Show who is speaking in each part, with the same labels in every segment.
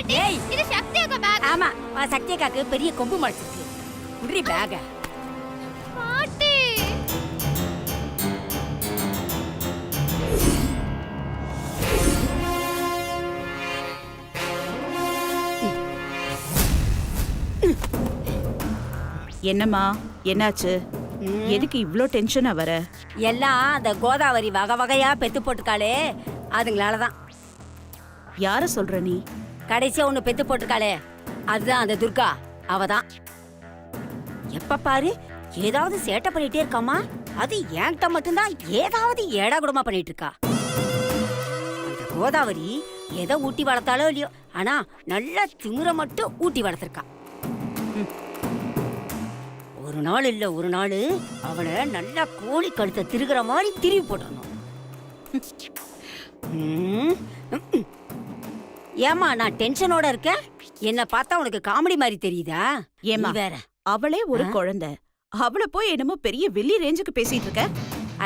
Speaker 1: பாட்டி இது சக்தி அக்கா பேக்.
Speaker 2: ஆமா சக்தி அக்காக்கு பெரிய கொம்பு முளைச்சிருக்கு. குடி பேக.
Speaker 1: பாட்டி
Speaker 3: என்னம்மா என்னாச்சு? எதுக்கு இவ்ளோ டென்ஷனா வர?
Speaker 2: எல்லாம் அந்த கோதாவரி வகை வகையா பெத்து போட்டுக்காளே அதுங்களாலதான்.
Speaker 3: யார சொல்ற நீ?
Speaker 2: கடைசியா ஒண்ணு பெத்து போட்டுக்காளே அதுதான் அந்த துர்கா. அவதான் எப்ப பாரு ஏதாவது சேட்டை பண்ணிட்டே இருக்காமா. அது என்கிட்ட மட்டும்தான் ஏதாவது ஏடா கூடமா பண்ணிட்டு இருக்கா. அந்த கோதாவரி எதை ஊட்டி வளர்த்தாலோ இல்லையோ, ஆனா நல்லா திமிர மட்டும் ஊட்டி வளர்த்திருக்கா. ஒரு நாள் இல்ல ஒரு நாள் அவளை நல்லா கோழி கழுத்தை திருகிற மாதிரி திரும்பி போட்டுறணும். ஏமா நான் டென்ஷனோட இருக்கேன்? என்ன பார்த்தா உனக்கு காமெடி மாதிரி தெரியுதா?
Speaker 3: ஏமா
Speaker 2: வேற
Speaker 3: அவளே ஒரு குழந்தை, அவளை போய் என்னமோ பெரிய வெள்ளி ரேஞ்சுக்கு பேசிட்டு இருக்க?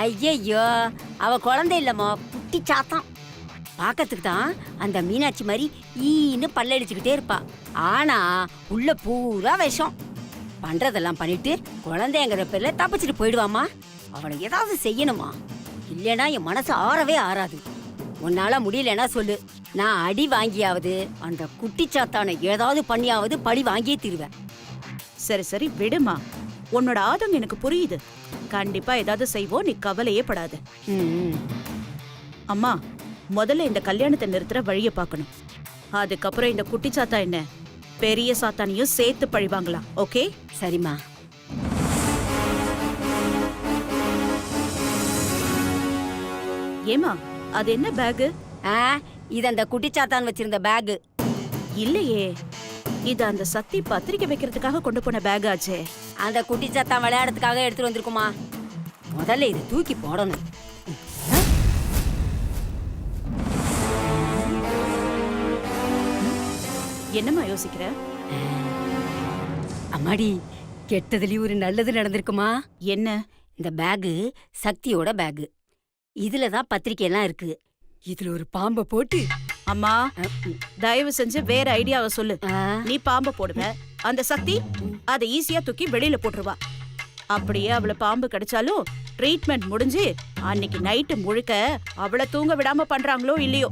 Speaker 2: ஐயையோ அவ குழந்தை இல்லம்மா, குட்டி சாத்தான். பாக்கிறதுக்கு தான் அந்த மீனாட்சி மாதிரி ஈன்னு பல்லடிச்சுக்கிட்டே இருப்பா. ஆனா உள்ள பூரா விஷம். பண்றதெல்லாம் பண்ணிட்டு குழந்தைங்கிற பேர்ல தப்பிச்சுட்டு போயிடுவாமா. அவளை ஏதாவது செய்யணுமா, இல்லைன்னா என் மனசு ஆறவே ஆறாது. உன்னால முடியலன்னா சொல்லு, நான் அடி வாங்கியாவது அந்த குட்டிச்சாத்தானை ஏதாவது பண்ணியாவது பழி வாங்கியே தீருவேன்.
Speaker 3: சரி சரி விடுமா, உன்னோட ஆதங்கம் எனக்கு புரியுது. கண்டிப்பா ஏதாவது செய்வோம், நீ கவலையே படாத. அம்மா முதல்ல இந்த கல்யாணத்தை நிறுத்துற வழிய பார்க்கணும். அதுக்கப்புறம் இந்த குட்டி சாத்தா என்ன பெரிய சாத்தானையும் சேர்த்து பழிவாங்கலாம். ஓகே
Speaker 2: சரிம்மா.
Speaker 3: ஏமா அது என்ன பேகு?
Speaker 2: இது அந்த குட்டிச்சாத்தான் வச்சிருந்த பேகு.
Speaker 3: இல்லையே, இது அந்த சக்தி பத்திரிக்கை வைக்கிறதுக்காக கொண்டு போன பேக் ஆச்சே.
Speaker 2: அந்த குட்டிச்சாத்தான் விளையாடுறதுக்காக எடுத்துட்டு வந்திருக்குமா. முதல்ல இது தூக்கி போடணும்.
Speaker 3: என்னம்மா யோசிக்கிற?
Speaker 2: அம்மாடி கெட்டதுலயும் ஒரு நல்லது நடந்திருக்குமா.
Speaker 3: என்ன?
Speaker 2: இந்த பேகு சக்தியோட பேகு. இதுலதான் பத்திரிக்கை எல்லாம் இருக்கு. இதுல ஒரு பாம்பை போட்டு.
Speaker 3: அம்மா தயவு செஞ்சு வேற ஐடியாவை சொல்லு. நீ பாம்பை போடுவ, அந்த சக்தி அதை ஈஸியா தூக்கி வெளியில போட்டுருவா. அப்படியே அவளை பாம்பு கிடைச்சாலும் ட்ரீட்மெண்ட் முடிஞ்சு அன்னைக்கு நைட்டு முழுக்க அவளை தூங்க விடாம பண்றாங்களோ இல்லையோ,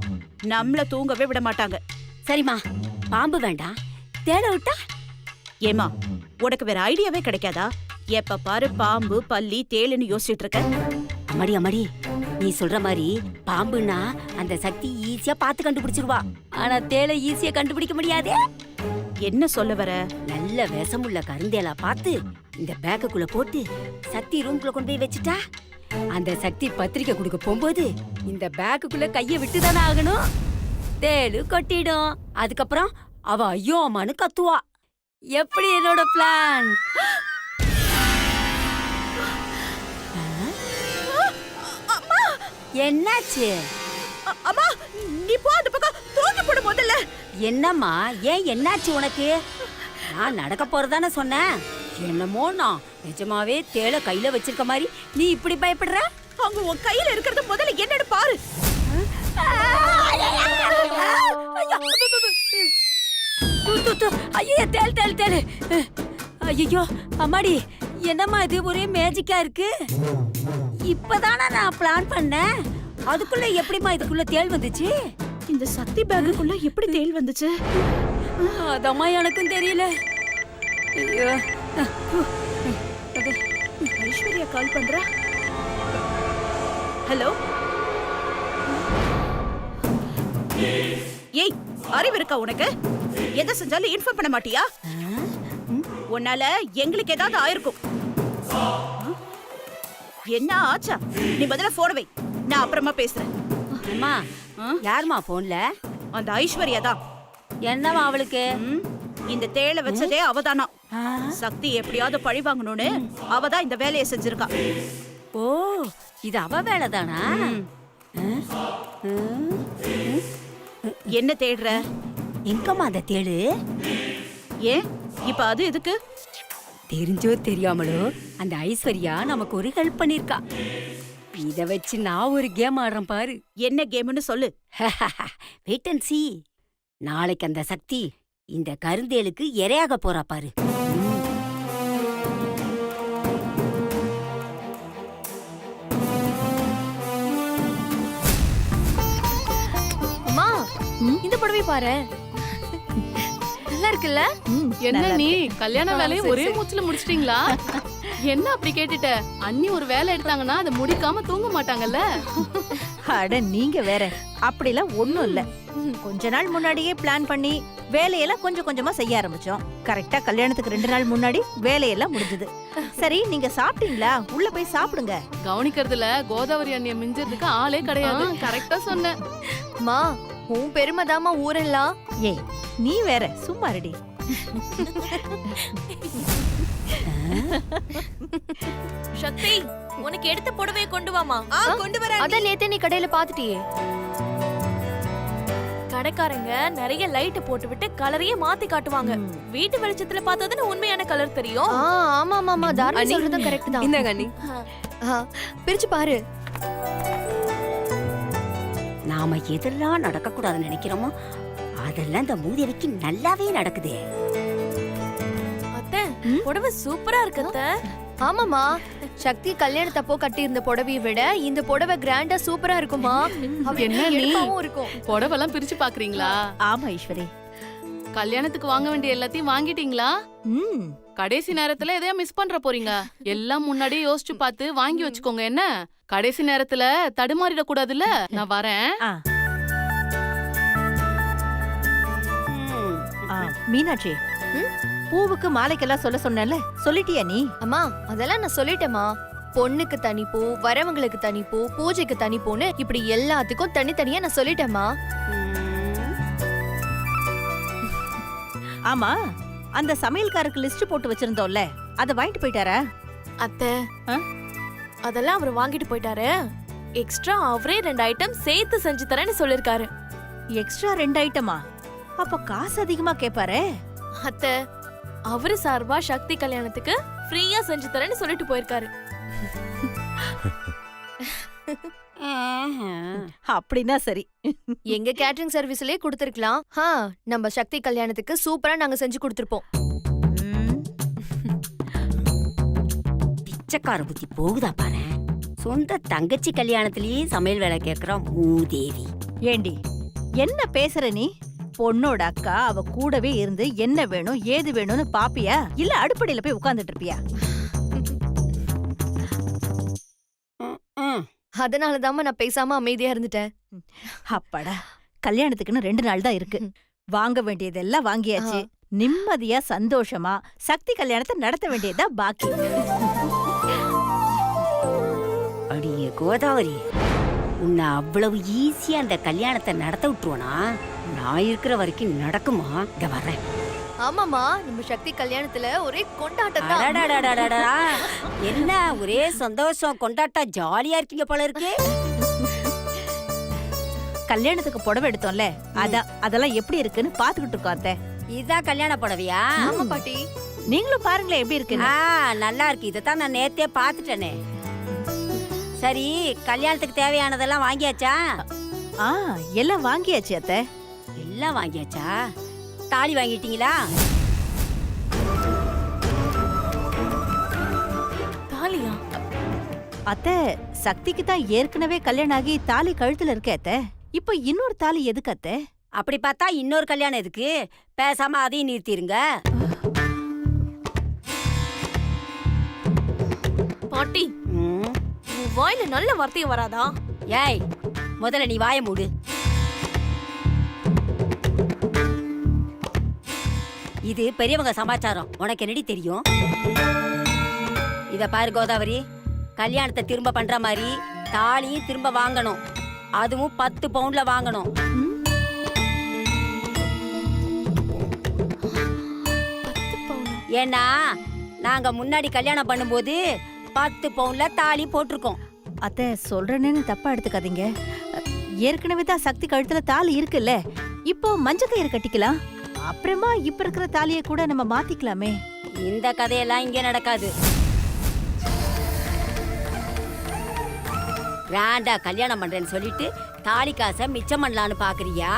Speaker 3: நம்மள தூங்கவே விட மாட்டாங்க.
Speaker 2: சரிம்மா பாம்பு வேண்டாம், தேட விட்டா.
Speaker 3: ஏமா உனக்கு வேற ஐடியாவே கிடைக்காதா? எப்ப பாரு பாம்பு பல்லி தேளுன்னு யோசிச்சுட்டு இருக்க.
Speaker 2: அம்மாடி அம்மாடி நீ சொல்ற மாதிரி பாம்புன்னா அந்த சக்தி ஈஸியா பார்த்து கண்டுபிடிச்சிருவா. ஆனா தேளை ஈஸியா கண்டுபிடிக்க முடியாதே.
Speaker 3: என்ன சொல்ல வர?
Speaker 2: நல்ல விஷமுள்ள கருந்தேலா பார்த்து இந்த பேக்குள்ள போட்டு சக்தி ரூம்குள்ள கொண்டு போய் வச்சுட்டா, அந்த சக்தி பத்திரிக்கை கொடுக்க போகும்போது இந்த பேக்குள்ள கைய விட்டுதானே ஆகணும். தேளு கொட்டிடும். அதுக்கப்புறம் அவ ஐயோ அம்மானு கத்துவா. எப்படி என்னோட பிளான்? என்னாச்சு?
Speaker 3: அம்மா நீ போ, அந்த பக்கம் தூக்கி போடு முதல்ல.
Speaker 2: என்னம்மா ஏன் என்னாச்சு உனக்கு? நான் நடக்க போறதானே சொன்னேன். என்னமோ நான் நிஜமாவே தேள கையில வச்சிருக்க மாதிரி நீ இப்படி பயப்படுற?
Speaker 3: அங்க உன் கையில இருக்கிறது முதல்ல என்னன்னு பாரு.
Speaker 2: ஐயோ தேள் தேள் தேள். ஐயோ அம்மாடி என்னம்மா இது ஒரே மேஜிக்கா இருக்கு. இப்பதானே நான் பிளான் பண்ணேன், அதுக்குள்ள எப்படிமா இதுக்குள்ள தேள் வந்துச்சு?
Speaker 3: இந்த சக்தி பேக்குள்ள எப்படி தேள் வந்துச்சு?
Speaker 2: அதம்மா எனக்கும் தெரியல. ஐயோ
Speaker 3: ஐஸ்வர்யா கால் பண்றா. ஹலோ. ஏய் அறிவு இருக்கா உனக்கு? எதை செஞ்சாலும் இன்ஃபார்ம் பண்ண மாட்டியா? உன்னால எங்களுக்கு ஏதாவது ஆயிருக்கும். என்ன ஆச்சா? நீ முதல்ல போன் வை, நான் அப்புறமா பேசுறேன்.
Speaker 2: அம்மா யாருமா போன்ல?
Speaker 3: அந்த ஐஸ்வர்யா தான்.
Speaker 2: என்னவா அவளுக்கு?
Speaker 3: இந்த தேளை வச்சதே அவதானா. சக்தி எப்படியாவது பழி வாங்கணும்னு அவதான் இந்த வேலையை செஞ்சிருக்கா.
Speaker 2: ஓ இது அவ வேலைதானா?
Speaker 3: என்ன தேடுற?
Speaker 2: எங்கம்மா அந்த தேளு?
Speaker 3: ஏன் இப்ப அது எதுக்கு?
Speaker 2: தெரிஞ்சோ தெரியாமலோ அந்த ஐஸ்வர்யா நமக்கு ஒரு ஹெல்ப் பண்ணிருக்கா. இத வச்சு நான் ஒரு கேம் ஆடுறேன் பாரு.
Speaker 3: என்ன கேம்னு சொல்லு.
Speaker 2: வெயிட் அண்ட் சீ. நாளைக்கு அந்த சக்தி இந்த கருந்தேலுக்கு இரையாக போறா பாரு.
Speaker 1: அம்மா இந்த புடவை பாரு, நல்லா இருக்குல்ல?
Speaker 4: என்ன நீ கல்யாண வேலையை ஒரே மூச்சுல முடிச்சிட்டீங்களா? என்ன அப்படி கேட்டுட்ட? அண்ணி ஒரு வேலை எடுத்தாங்கன்னா அதை முடிக்காம தூங்க மாட்டாங்கல்ல?
Speaker 5: அட நீங்க வேற, அப்படிலாம் ஒண்ணும் இல்ல. கொஞ்ச நாள் முன்னாடியே பிளான் பண்ணி வேலையெல்லாம் கொஞ்சம் கொஞ்சமா செய்ய ஆரம்பிச்சோம். கரெக்டா கல்யாணத்துக்கு 2 நாள் முன்னாடி வேலையெல்லாம் முடிஞ்சது. சரி, நீங்க சாப்பிட்டீங்களா? உள்ள போய் சாப்பிடுங்க.
Speaker 4: கவனிக்கிறதுல கோதாவரி அண்ணிய மிஞ்சறதுக்கு ஆளே கிடையாது. கரெக்டா சொன்ன.
Speaker 1: மா உன் பெருமைதாம்மா ஊரெல்லாம்.
Speaker 5: ஏய், நீ வேற சும்மா ரெடி.
Speaker 6: சக்தி, உனக்கு எடுத்த புடவையை கொண்டு வாமா. கொண்டு வர.
Speaker 1: அத நேத்தே நீ கடையில பாத்துட்டியே.
Speaker 6: கடைக்காரங்க நிறைய லைட் போட்டு விட்டு கலரையே மாத்தி காட்டுவாங்க. வீட்டு வெளிச்சத்துல பார்த்ததுன்னு உண்மையான கலர் தெரியும்.
Speaker 1: ஆமா ஆமா ஆமா, தாரணி சொல்றதும் கரெக்ட் தான்.
Speaker 6: இந்த கண்ணி
Speaker 1: பிரிச்சு பாரு.
Speaker 2: நாம எதெல்லாம் நடக்க கூடாதுன்னு நினைக்கிறோமோ அதெல்லாம் இந்த மூதேவிக்கு நல்லாவே நடக்குதே.
Speaker 6: அத்தை, புடவை சூப்பரா இருக்கு அத்தை.
Speaker 1: ஆமாமா, சக்தி கல்யாணத்தப்போ கட்டி இருந்த புடவையை விட இந்த புடவை கிராண்டா சூப்பரா இருக்குமா.
Speaker 4: என்ன நீ?
Speaker 1: எடுப்பாவும் இருக்கும்.
Speaker 4: புடவெல்லாம் பிரிச்சு பாக்குறீங்களா?
Speaker 5: ஆமா ஈஸ்வரி.
Speaker 4: கல்யாணத்துக்கு வாங்க வேண்டிய எல்லாத்தையும் வாங்கிட்டீங்களா? கடைசி நேரத்துல எதையா மிஸ் பண்ற போறீங்க? எல்லாம் முன்னாடியே யோசிச்சு பார்த்து வாங்கி வச்சுக்கோங்க. என்ன கடைசி நேரத்துல தடுமாறிட கூடாதுல்ல? நான் வரேன்.
Speaker 5: மீனாட்சி, பூவுக்கு மாலைக்கெல்லாம் சொல்ல சொன்னல, சொல்லிட்டியா நீ?
Speaker 1: அம்மா அதெல்லாம் நான் சொல்லிட்டேமா. பொண்ணுக்கு தனிப்பூ, வரவங்களுக்கு தனிப்பூ, பூஜைக்கு தனிப்பூன்னு இப்படி எல்லாத்துக்கும் தனித்தனியா நான் சொல்லிட்டேமா.
Speaker 5: ஆமா, அந்த சமையல்காரருக்கு லிஸ்ட் போட்டு வச்சிருந்தோம்ல, அத வாங்கிட்டு போயிட்டாரா?
Speaker 6: அத்தை, அதெல்லாம் அவர் வாங்கிட்டு போயிட்டாரு. எக்ஸ்ட்ரா அவரே 2 ஐட்டம் சேர்த்து செஞ்சு தரேன்னு சொல்லிருக்காரு.
Speaker 5: எக்ஸ்ட்ரா 2 ஐட்டமா? அப்ப காசு அதிகமா கேப்பாரே.
Speaker 6: அத்தை, அவரு சார்பா சக்தி கல்யாணத்துக்கு ஃப்ரீயா செஞ்சு தரேன்னு சொல்லிட்டு போயிருக்காரு.
Speaker 5: அப்படின்னா சரி.
Speaker 1: எங்க கேட்டரிங் சர்வீஸ்லயே கொடுத்திருக்கலாம். நம்ம சக்தி கல்யாணத்துக்கு சூப்பரா நாங்க செஞ்சு கொடுத்திருப்போம்.
Speaker 2: பிச்சைக்கார புத்தி போகுதா பாரு. சொந்த தங்கச்சி கல்யாணத்திலேயே சமையல் வேலை கேக்குறா மூதேவி.
Speaker 5: ஏண்டி என்ன பேசுற நீ? பொண்ணோட அக்கா அவ கூடவே இருந்து என்ன வேணும் ஏது வேணும்னு பாப்பியா, இல்ல அடுப்படியில போய் உட்கார்ந்துட்டு இருப்பியா?
Speaker 1: அதனாலதாம்மா நான் பேசாம அமைதியா இருந்துட்டேன்.
Speaker 5: அப்பாடா, கல்யாணத்துக்குன்னு 2 நாள் தான் இருக்கு. வாங்க வேண்டியதெல்லாம் வாங்கியாச்சு. நிம்மதியா சந்தோஷமா சக்தி கல்யாணத்தை நடத்த வேண்டியதா பாக்கி.
Speaker 2: அடியே கோதாவரி, உன்னை அவ்வளவு ஈஸியா அந்த கல்யாணத்தை நடத்த விட்டுருவனா? நான் இருக்கிற வரைக்கும் நடக்குமா? இங்க வரேன்.
Speaker 1: ஆமாமா, நம்ம சக்தி கல்யாணத்துல ஒரே கொண்டாட்டம் தான்.
Speaker 2: அடடடடடடா, என்ன ஒரே சந்தோஷம் கொண்டாட்டம், ஜாலியா இருக்கீங்க போல இருக்கு.
Speaker 5: கல்யாணத்துக்கு புடவை எடுத்தோம்ல, அதெல்லாம் எப்படி இருக்குன்னு பாத்துக்கிட்டு இருக்கோம் அத்தை.
Speaker 2: இதான் கல்யாண புடவையா?
Speaker 1: ஆமா பாட்டி.
Speaker 5: நீங்களும் பாருங்களேன் எப்படி இருக்கு.
Speaker 2: நல்லா இருக்கு. இதைத்தான் நான் நேத்தே பாத்துட்டேனே. சரி, கல்யாணத்துக்கு தேவையானதெல்லாம் வாங்கியாச்சா?
Speaker 5: எல்லாம் வாங்கியாச்சு அத்தை.
Speaker 2: எல்லாம் வாங்கியாச்சா? தாலி வாங்கிட்டீங்களா?
Speaker 6: தாலியா?
Speaker 5: அத்தை, சக்திக்கு தான் ஏற்கனவே கல்யாணம் ஆகி தாலி கழுத்துல இருக்க அத்தை. இப்போ இன்னொரு தாலி எதுக்கு அத்தை?
Speaker 2: அப்படி பார்த்தா இன்னொரு கல்யாணம் எதுக்கு? பேசாம அதையும் நிறுத்திருங்க.
Speaker 6: பாட்டி, உன் வாயில நல்ல வார்த்தையே வராதா?
Speaker 2: ஏய், முதல்ல நீ வாய மூடு. இது பெரியவங்க சமாச்சாரம், உனக்கு என்னடி தெரியும்? இத பாரு கோதாவரி, கல்யாணத்தை திரும்ப பண்ற மாதிரி தாலியும் திரும்ப வாங்கணும். அதுவும் 10 பவுண்ட்ல வாங்கணும். ஏன்னா நாங்க முன்னாடி கல்யாணம் பண்ணும்போது 10 பவுண்ட்ல தாலி போட்டிருக்கோம்.
Speaker 5: அத்தை, சொல்றேன்னு தப்பா எடுத்துக்காதீங்க. ஏற்கனவே தான் சக்தி கழுத்துல தாலி இருக்குல்ல, இப்போ மஞ்ச கயிறு கட்டிக்கலாம். அப்புறமா இப்ப இருக்கிற தாலியை கூட நம்ம மாத்திக்கலாமே.
Speaker 2: இந்த கதையெல்லாம் இங்க நடக்காது. கிராண்டா கல்யாணம் பண்றேன்னு சொல்லிட்டு தாலி காசை மிச்சம் பண்ணலான்னு பாக்குறியா?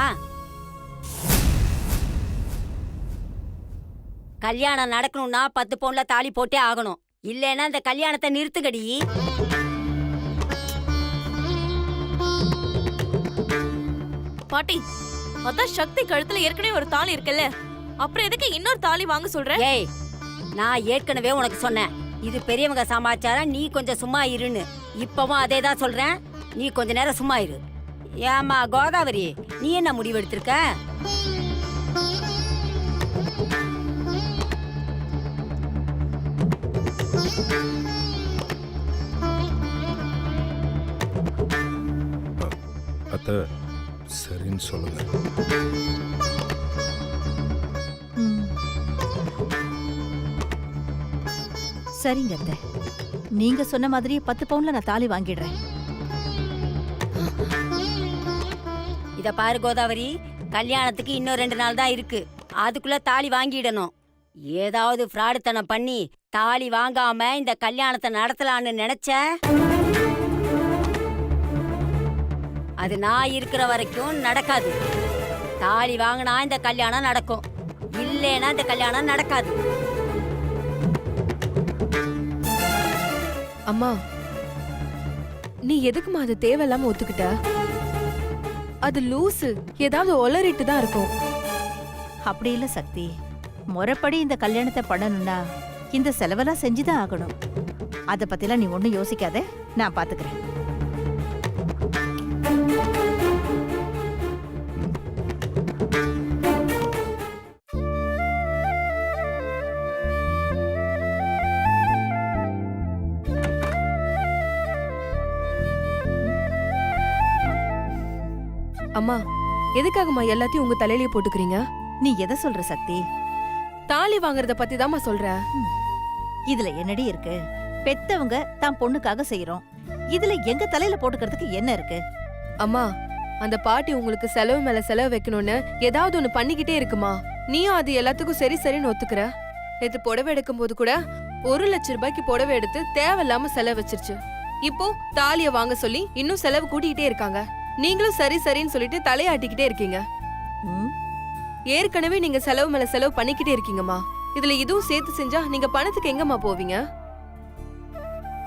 Speaker 2: கல்யாணம் நடக்கணும்னா 10 பவுன்ல தாலி போட்டே ஆகணும். இல்லைன்னா இந்த கல்யாணத்தை நிறுத்துங்கடி.
Speaker 6: பாட்டி அதான் சக்தி கழுத்துல ஏற்கனவே ஒரு தாலி இருக்குல்ல, அப்புறம் எதுக்கு இன்னொரு தாலி வாங்க சொல்ற?
Speaker 2: ஏய், நான் ஏற்கனவே உனக்கு சொன்னேன், இது பெரியவங்க சமாச்சாரம், நீ கொஞ்சம் சும்மா இருன்னு. இப்பவும் அதே தான் சொல்றேன், நீ கொஞ்ச நேரம் சும்மா இரு. ஏமா கோதாவரி, நீ என்ன முடிவு எடுத்திருக்க?
Speaker 7: அத்தை சரின்னு சொல்லுங்க.
Speaker 5: ம். சரிங்க அத்தை, நீங்க சொன்ன மாதிரியே 10 பவுன்ல நான் தாலி வாங்கிடுறேன்.
Speaker 2: இத பாரு கோதாவரி, கல்யாணத்துக்கு இன்னும் 2 நாள் தான் இருக்கு. அதுக்குள்ள தாலி வாங்கிடணும். ஏதாவது ஃப்ராடுத்தனம் பண்ணி தாலி வாங்காம இந்த கல்யாணத்தை நடத்தலான்னு நினைச்ச, அது நான் இருக்கிற வரைக்கும் நடக்காது. தாலி வாங்கினா இந்த கல்யாணம் நடக்கும், இல்லைன்னா இந்த கல்யாணம் நடக்காது.
Speaker 8: அம்மா, நீ எதுக்குமா அது தேவையில்லாம ஒத்துக்கிட்ட? அது லூசு, ஏதாவது ஒளறிட்டு தான் இருக்கும்.
Speaker 5: அப்படி இல்ல சக்தி, முறைப்படி இந்த கல்யாணத்தை பண்ணணும்னா இந்த செலவெல்லாம் செஞ்சுதான் ஆகணும். அத பத்திலாம் நீ ஒண்ணும் யோசிக்காத, நான் பாத்துக்கிறேன்.
Speaker 8: அம்மா, எதுக்காகம்மா எல்லாத்தையும் உங்க தலையிலேயே போட்டுக்கிறீங்க?
Speaker 5: நீ எதை சொல்ற சக்தி?
Speaker 8: தாலி வாங்குறத பத்தி தாம்மா சொல்றேன்.
Speaker 5: இதுல என்னடி இருக்கு? பெத்தவங்க தான் பொண்ணுக்காக செய்யறோம், இதுல எங்க தலையில போட்டுக்கிறதுக்கு என்ன இருக்கு?
Speaker 8: அம்மா, அந்த பாட்டி உங்களுக்கு செலவு மேல செலவு வைக்கணும்னு ஏதாவது ஒண்ணு பண்ணிக்கிட்டே இருக்குமா. நீயும் அது எல்லாத்துக்கும் சரி சரின்னு ஒத்துக்கிற. நேத்து புடவை எடுக்கும் போது கூட 1 லட்சம் ரூபாய்க்கு புடவை எடுத்து தேவையில்லாம செலவு வச்சிருச்சு. இப்போ தாலிய வாங்க சொல்லி இன்னும் செலவு கூட்டிக்கிட்டே இருக்காங்க. நீங்களும் சரி சரின்னு சொல்லிட்டு தலையாட்டிக்கிட்டே இருக்கீங்க.
Speaker 5: ம்?
Speaker 8: ஏற்கனவே நீங்க செலவு மேல செலவு பண்ணிக்கிட்டே இருக்கீங்கம்மா. இதுல இதுவும் சேர்த்து செஞ்சா நீங்க பணத்துக்கு எங்கம்மா போவீங்க?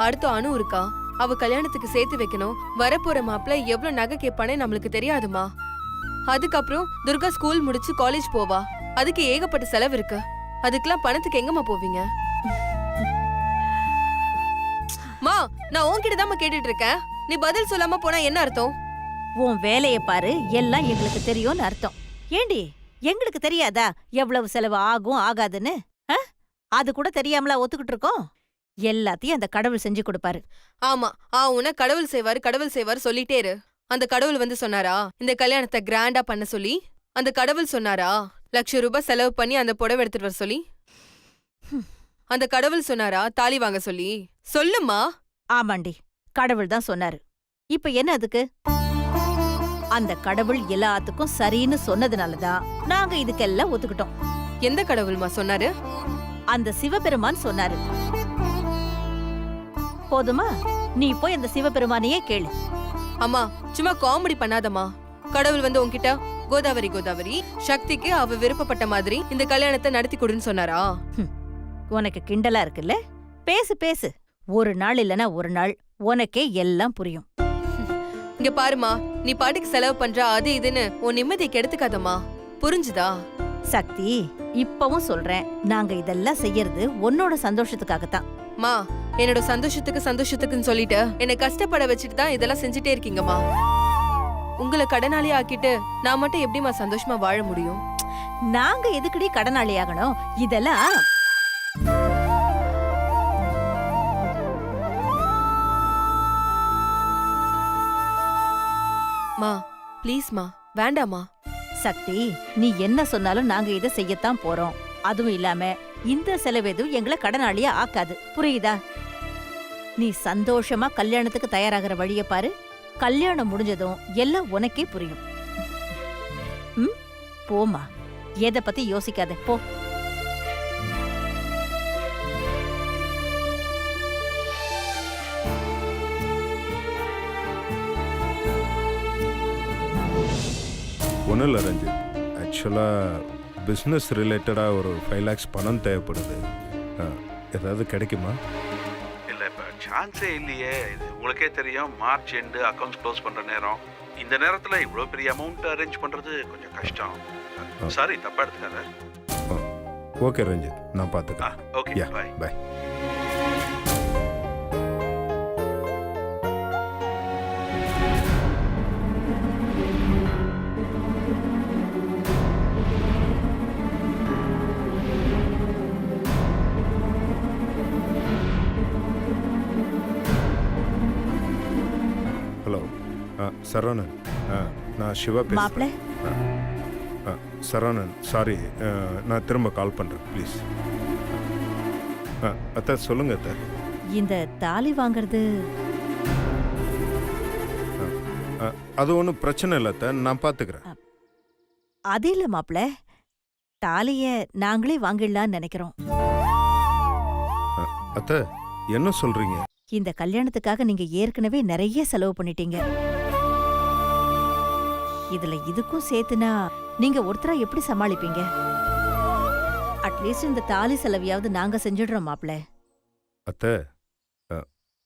Speaker 8: அடுத்த அணு இருக்கா, அவ கல்யாணத்துக்கு சேர்த்து வைக்கணும். வரப்போற மாப்பிள்ள எவ்வளவு நகை கேட்பானே நம்மளுக்கு தெரியாதுமா. அதுக்கப்புறம் துர்கா ஸ்கூல் முடிச்சு காலேஜ் போவா, அதுக்கு ஏகப்பட்ட செலவு இருக்கு. அதுக்கெல்லாம் பணத்துக்கு எங்கம்மா போவீங்க? மா, நான் உன்கிட்ட தான் கேட்டுட்டு இருக்கேன், நீ பதில் சொல்லாம போனா என்ன அர்த்தம்?
Speaker 5: உன் வேலையை பாரு, எல்லாம் எங்களுக்கு தெரியும்னு அர்த்தம். ஏண்டி, எங்களுக்கு தெரியாதா எவ்வளவு செலவு ஆகும் ஆகாதுன்னு? அது கூட தெரியாமலா ஒத்துக்கிட்டு இருக்கோம்? எல்லாத்தையும் அந்த கடவுள் செஞ்சு கொடுப்பாரு.
Speaker 8: ஆமா, உன்ன கடவுள் செய்வாரு கடவுள் செய்வாரு சொல்லிட்டே இரு. அந்த கடவுள் வந்து சொன்னாரா இந்த கல்யாணத்தை கிராண்டா பண்ண சொல்லி? அந்த கடவுள் சொன்னாரா லட்சம் ரூபாய் செலவு பண்ணி அந்த புடவை எடுத்துட்டு வர சொல்லி? அந்த கடவுள் சொன்னாரா தாலி வாங்க சொல்லி? சொல்லுமா.
Speaker 5: ஆமாண்டி, கடவுள் தான் சொன்னாரு. இப்ப என்ன அதுக்கு? அந்த கடவுள் எல்லாத்துக்கும் சரின்னு சொன்னதுனாலதான் நாங்க இதுக்கெல்லாம் ஒத்துக்கிட்டோம்.
Speaker 8: எந்த கடவுள்மா சொன்னாரு?
Speaker 5: அந்த சிவபெருமான் சொன்னாரு. போதுமா? நீ போய் அந்த சிவபெருமானையே கேளு.
Speaker 8: அம்மா, சும்மா காமெடி பண்ணாதம்மா. கடவுள் வந்து உன்கிட்ட கோதாவரி கோதாவரி சக்திக்கு அவ விருப்பப்பட்ட மாதிரி இந்த கல்யாணத்தை நடத்தி கொடுன்னு சொன்னாரா?
Speaker 5: உனக்கு கிண்டலா இருக்குல்ல? பேசு பேசு. ஒரு நாள் இல்லனா ஒரு நாள் உனக்கே எல்லாம் புரியும்.
Speaker 8: இங்க பாருமா, நீ பாட்டுக்கு செலவு பண்ற அது இதுன்னு உன் நிம்மதியை கெடுத்துக்காதம்மா, புரிஞ்சுதா?
Speaker 5: சக்தி, இப்பவும் சொல்றேன், நாங்க இதெல்லாம் செய்யறது உன்னோட சந்தோஷத்துக்காகத்தான்.
Speaker 8: மா, என்னோட சந்தோஷத்துக்குன்னு சொல்லிட்டு என்னை கஷ்டப்பட வச்சுட்டு தான் இதெல்லாம் செஞ்சுட்டே இருக்கீங்கம்மா. உங்களை கடனாளி ஆக்கிட்டு நான் மட்டும் எப்படிமா சந்தோஷமா வாழ முடியும்?
Speaker 5: நாங்க எதுக்குடி கடனாளி ஆகணும்? இதெல்லாம்
Speaker 8: மா, ப்ளீஸ்மா, வேண்டாமா.
Speaker 5: சக்தி, நீ என்ன சொன்னாலும் நாங்க இதை செய்யத்தான் போறோம். அதுவும் இல்லாம இந்த செலவு எதுவும் எங்களை கடனாளியா ஆக்காது, புரியுதா? நீ சந்தோஷமா கல்யாணத்துக்கு தயாராகிற வழிய பாரு. கல்யாணம் முடிஞ்சதும் எல்லாம் உனக்கே புரியும். போமா, எதை பத்தி யோசிக்காத, போ.
Speaker 7: ஒன்றும் இல்லை ரஞ்சித், ஆக்சுவலாக பிஸ்னஸ் ரிலேட்டடாக ஒரு 5 lakhs பணம் தேவைப்படுது. ஏதாவது கிடைக்குமா?
Speaker 9: இல்லை, இப்போ சான்ஸே இல்லையே. இது உங்களுக்கே தெரியும், மார்ச் எண்டு அக்கௌண்ட்ஸ் க்ளோஸ் பண்ணுற நேரம். இந்த நேரத்தில் இவ்வளோ பெரிய அமௌண்ட் அரேஞ்ச் பண்ணுறது கொஞ்சம் கஷ்டம். சாரி, தப்பா எடுத்துக்காத.
Speaker 7: ஓகே ரஞ்சித், நான் பார்த்துக்கிறேன்.
Speaker 9: ஓகே, பாய்.
Speaker 7: பாய். ஹலோ, சரவணன், நான் சிவா
Speaker 5: மாப்பிள்ள
Speaker 7: பேசுகிறேன். சரவணன், சாரி, நான் திரும்ப கால் பண்ணுறேன் ப்ளீஸ். அத்தை சொல்லுங்க அத்தை.
Speaker 5: இந்த தாலி வாங்குறது
Speaker 7: அது ஒன்றும் பிரச்சனை இல்லை அத்தை, நான் பார்த்துக்கிறேன்.
Speaker 5: அது இல்ல மாப்பிள்ள, தாலிய நாங்களே வாங்கிடலாம்னு நினைக்கிறோம்.
Speaker 7: அத்தை என்ன சொல்றீங்க?
Speaker 5: இந்த கல்யாணத்துக்காக நீங்க ஏற்கனவே நிறைய செலவு பண்ணிட்டீங்க. இதுல இதுக்கும் சேர்த்துனா நீங்க ஒருத்தரா எப்படி சமாளிப்பீங்க? அட்லீஸ்ட் இந்த தாலி செலவையாவது நாங்க செஞ்சிடுறோம் மாப்பிள்ள.
Speaker 7: அத்தை,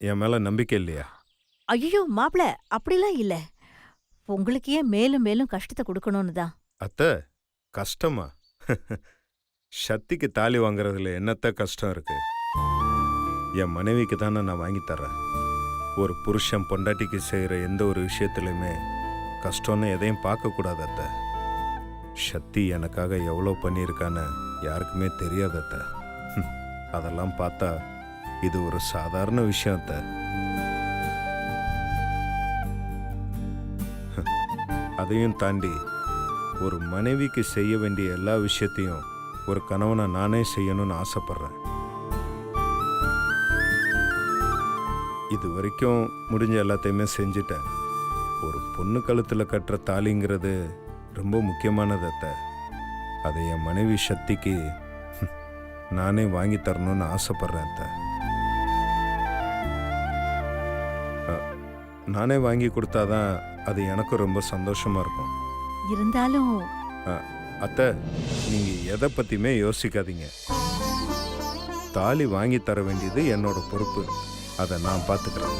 Speaker 7: என் மேல நம்பிக்கை இல்லையா?
Speaker 5: ஐயோ மாப்பிள்ள, அப்படிலாம் இல்ல. உங்களுக்கு ஏன் மேலும் மேலும் கஷ்டத்தை கொடுக்கணும்னு தான்.
Speaker 7: அத்தை, கஷ்டமா? சக்திக்கு தாலி வாங்குறதுல என்னத்த கஷ்டம் இருக்கு? என் மனைவிக்கு தானே நான் வாங்கி தர்றேன். ஒரு புருஷன் பொண்டாட்டிக்கு செய்கிற எந்த ஒரு விஷயத்துலையுமே கஷ்டம்னு எதையும் பார்க்கக்கூடாது அத்தை. சக்தி எனக்காக எவ்வளோ பண்ணியிருக்கான்னு யாருக்குமே தெரியாது அத்தை. அதெல்லாம் பார்த்தா இது ஒரு சாதாரண விஷயம் அத்தை. அதையும் தாண்டி ஒரு மனைவிக்கு செய்ய வேண்டிய எல்லா விஷயத்தையும் ஒரு கணவனை நானே செய்யணும்னு ஆசைப்படுறேன். இது வரைக்கும் முடிஞ்ச எல்லாத்தையுமே செஞ்சுட்டேன். ஒரு பொண்ணு கழுத்தில் கட்டுற தாலிங்கிறது ரொம்ப முக்கியமானது அத்தை. அதை என் மனைவி சக்திக்கு நானே வாங்கி தரணும்னு ஆசைப்படுறேன் அத்தை. நானே வாங்கி கொடுத்தாதான் அது எனக்கும் ரொம்ப சந்தோஷமா இருக்கும்.
Speaker 5: இருந்தாலும்
Speaker 7: அத்தை, நீங்க எதை பத்தியுமே யோசிக்காதீங்க. தாலி வாங்கி தர வேண்டியது என்னோட பொறுப்பு. அதை நான் பார்த்துக்கிறேன்.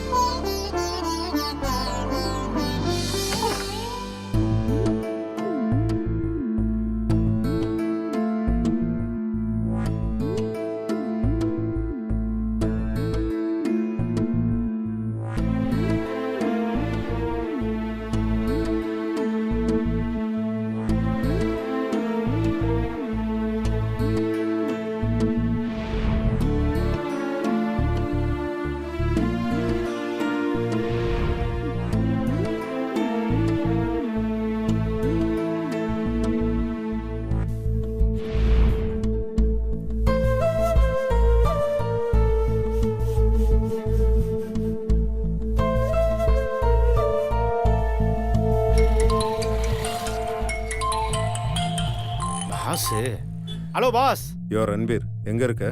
Speaker 10: Boss, hello boss.
Speaker 7: Yo Ranbir, எங்க இருக்க?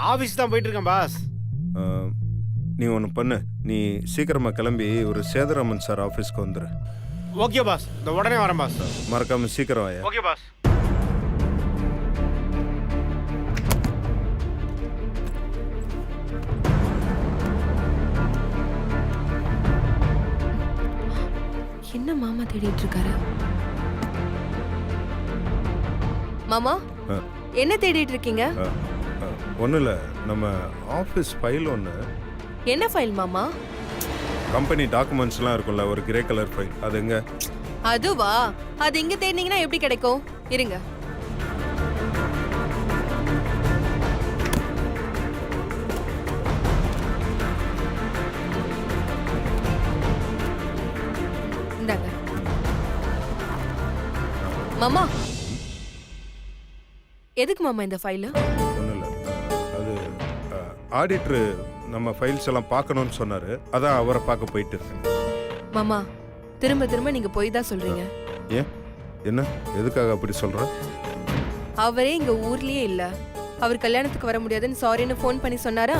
Speaker 10: ஆஃபீஸ் தான் போயிட்டு இருக்கேன் பாஸ்.
Speaker 7: நீ ஒன்று பண்ணு, நீ சீக்கிரமா கிளம்பி ஒரு சேதுராமன் சார் ஆஃபீஸ்க்கு வந்துரு.
Speaker 10: ஓகே பாஸ், இந்த உடனே வரேன் பாஸ்.
Speaker 7: மறக்காம சீக்கிரம் வாயா.
Speaker 10: Okay boss.
Speaker 8: என்ன மாமா தேடிட்டு இருக்காரு? மாமா, என்ன தேடிட்டு இருக்கீங்க?
Speaker 7: ஒன்றும் இல்லை, நம்ம ஆஃபீஸ் ஃபைல் ஒன்று.
Speaker 8: என்ன ஃபைல் மாமா?
Speaker 7: கம்பெனி டாக்குமெண்ட்ஸ்லாம் இருக்கும்ல, ஒரு கிரே கலர் ஃபைல். அது எங்க?
Speaker 8: அதுவா? அது இங்க தேடினீங்கன்னா எப்படி கிடைக்கும்? இருங்க. இந்தாங்க மாமா. எதுக்கு மாமா இந்த ஃபைல்?
Speaker 7: ஒன்றும் இல்லை, அது ஆடிட்டரு நம்ம ஃபைல்ஸ் எல்லாம் பார்க்கணும்னு சொன்னார். அதான் அவரை பார்க்க போயிட்டு இருக்கேன்.
Speaker 8: மாமா, திரும்ப திரும்ப நீங்க போய் தான் சொல்றீங்க.
Speaker 7: ஏன், என்ன, எதுக்காக அப்படி சொல்ற?
Speaker 8: அவரே இங்க ஊர்லயே இல்ல. அவர் கல்யாணத்துக்கு வர முடியாதுன்னு சாரின்னு ஃபோன் பண்ணி சொன்னாரா?